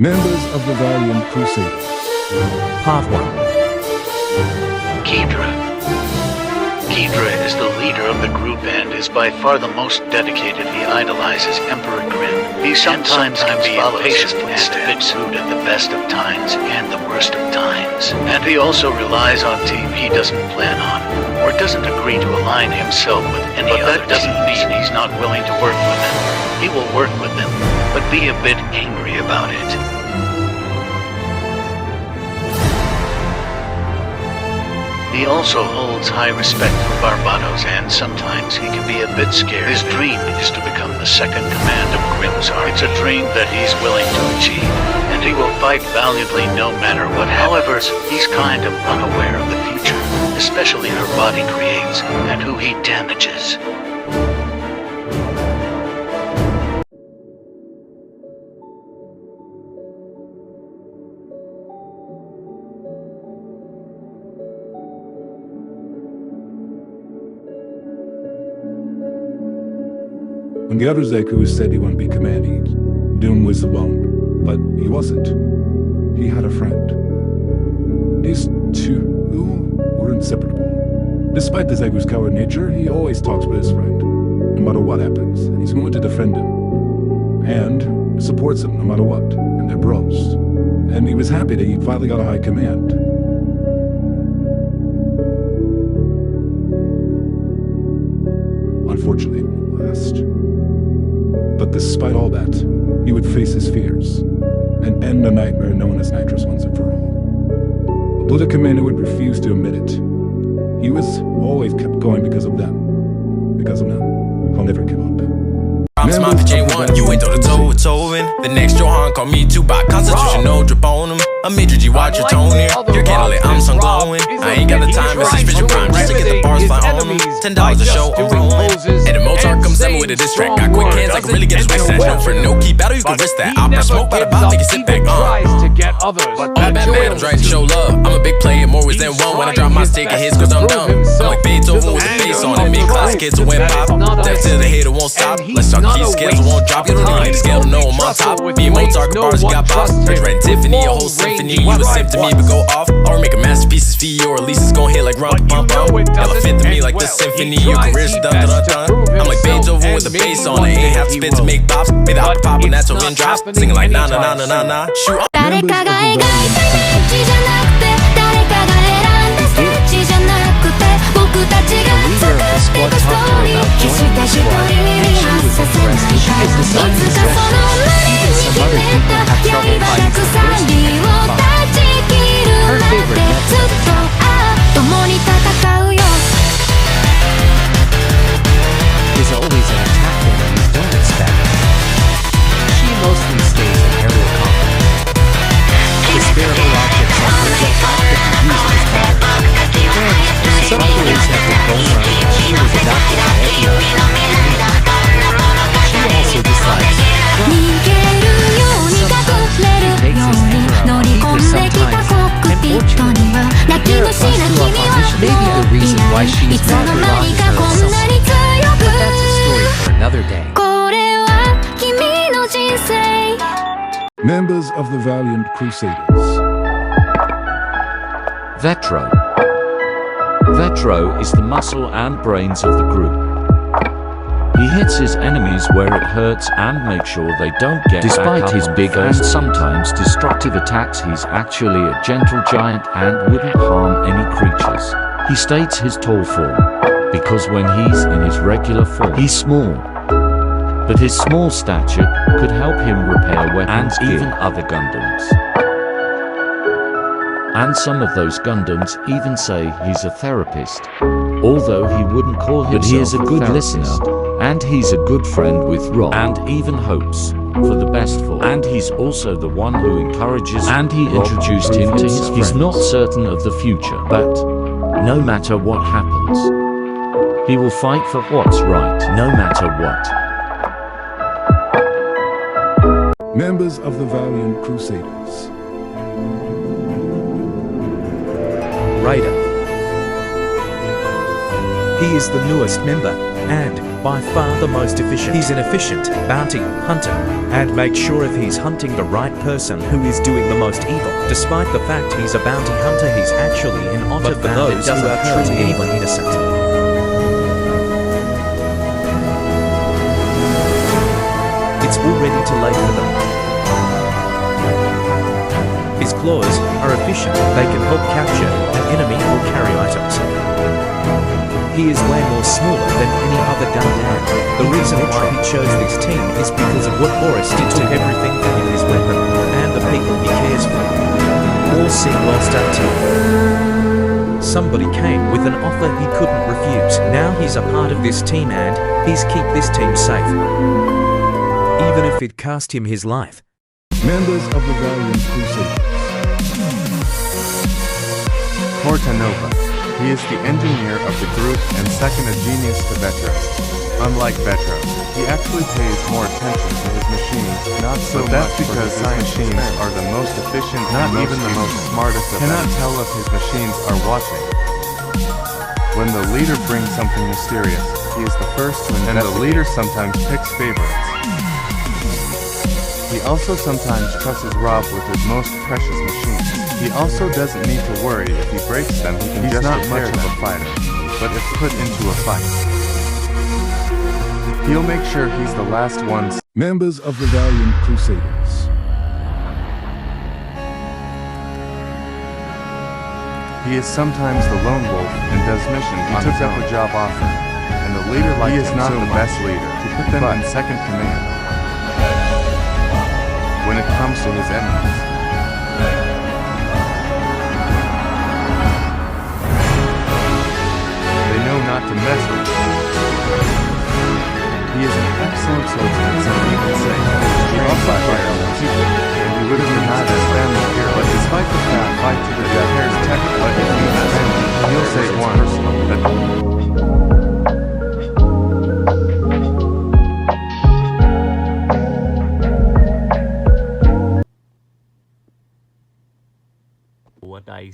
Members of the Valiant Crusaders. Part 1. Kedra. Kedra is the leader of the group and is by far the most dedicated. He idolizes Emperor Grim. He sometimes can be impatient and a bit rude at the best of times and the worst of times. And he also relies on team he doesn't plan on, or doesn't agree to align himself with any other. But that doesn't mean he's not willing to work with them. He will work with them, but be a bit angry about it. He also holds high respect for Barbados, and sometimes he can be a bit scared. His dream is to become the second command of Grim's army. It's a dream that he's willing to achieve, and he will fight valiantly no matter what happens. However, he's kind of unaware of the future, especially her body creates and who he damages. When the other Zeku said he wanted to be commanded, Doom was alone, but he wasn't. He had a friend. These two were inseparable. Despite the Zeku's coward nature, he always talks with his friend, no matter what happens, and he's going to defend him, and supports him no matter what, and they're bros. And he was happy that he finally got a high command. Unfortunately, it won't last. But despite all that, he would face his fears and end the nightmare known as Nitrous once and for all. Although the commander would refuse to admit it, he was always kept going because of them. Because of them, he'll never give up. I'm smart for J1, you ain't throw the toe with Tovin. The next Johan called me too by Constitution, no drip on him. A major G, watch your tone here. Your candle lit, I'm sun glowing. I ain't got the time, it's suspicion prime just to get the bars fly on them. $10 a show, I'm rolling. And the Mozart comes at me with a diss track. Got quick hands, I can really get his waist snatched. No for no key battle, you can risk that. Opera smoke by the bout, take a sit back, All bad I'm trying to show love. I'm a big player, more ways than one. When I drop my stick, it hits cause I'm dumb. I'm like Beethoven with the bass on it. Mid-class kids will win pop. Death to the hater won't stop. Let's talk keys, scales won't drop. You don't even need a scale to know I'm on top. Me and Mozart, bars, you got pops. Rich Red Tiffany, a whole symphony. You a simp to me, but go off. Or make a masterpiece for you, or at least it's gon' hit like rump bump bump. Elephant to me like the symphony. Your career's done dun dun dun. I'm like Beethoven with the bass on it. Ain't have to spin to make pops. Made the opera pop when that's when drops. Singing like na na na na na na. Shoot. 誰かが描いたイメージじゃなくて誰かが選んだステージじゃなくて僕たちが作ってたストーリー決して一人にはさせないからいつかその胸に決めた刃が鎖を断ち切るまでずっと共に戦うよ Is always an attack that you don't expect. She mostly stays in aerial combat. Spherical objects are projectiles that can use this power. And some theories have been going around that she was adopted by FBI. She also decides逃げるように隠れるように乗り込んできたコックピットには泣き虫な君はいつの間にかこんなに強くこれは君の人生 Members of the Valiant Crusaders. Vetro. Vetro is the muscle and brains of the group. He hits his enemies where it hurts and makes sure they don't get Despite his big and sometimes destructive attacks, he's actually a gentle giant and wouldn't harm any creatures. He states his tall form, because when he's in his regular form, he's small. But his small stature could help him repair weapons and even other Gundams. And some of those Gundams even say he's a therapist, although he wouldn't call himself. But he is a good listener, and he's a good friend with Rob, and even hopes for the best for. And he's also the one who encourages, and he introduced him to his friends. He's not certain of the future, but no matter what happens, he will fight for what's right, no matter what. Members of the Valiant Crusaders. Raider. He is the newest member. and by far the most efficient. He's an efficient bounty hunter and makes sure if he's hunting the right person who is doing the most evil. Despite the fact he's a bounty hunter, he's actually an otter for those who are treating anyone innocent. It's already too late for them. His claws are efficient. They can help capture an enemy or carry items. He is way more smaller than any other Gundam. The reason why he chose this team is because of what Boris did to everything from him, his weapon and the people he cares for. All seem lost until somebody came with an offer he couldn't refuse. Now he's a part of this team and he's keep this team safe, even if it cost him his life. Members of the Valiant Crusaders. Portanova. He is the engineer of the group and second a genius to Vetro. Unlike Vetro, he actually pays more attention to his machines, not so but that's because his machines are the most efficient, not even the most smartest of them. Cannot tell if his machines are watching. When the leader brings something mysterious, he is the first to investigate. And the leader sometimes picks favorites. He also sometimes trusts Rob with his most precious machines. He also doesn't need to worry if he breaks them, he can just not much of a fighter, but if put into a fight, he'll make sure he's the last one. Members of the Valiant Crusaders. He is sometimes the lone wolf and does missions. He took up a job offer, and the leader liked him so much. He is not the best leader to put them in second command when it comes to his enemies. They know not to mess with him. He is an excellent swordsman, some people say. He also fights other people, and he would have denied his family here, but despite the fact fight to the death, hair's technical, but if he has family, he'll say one that what I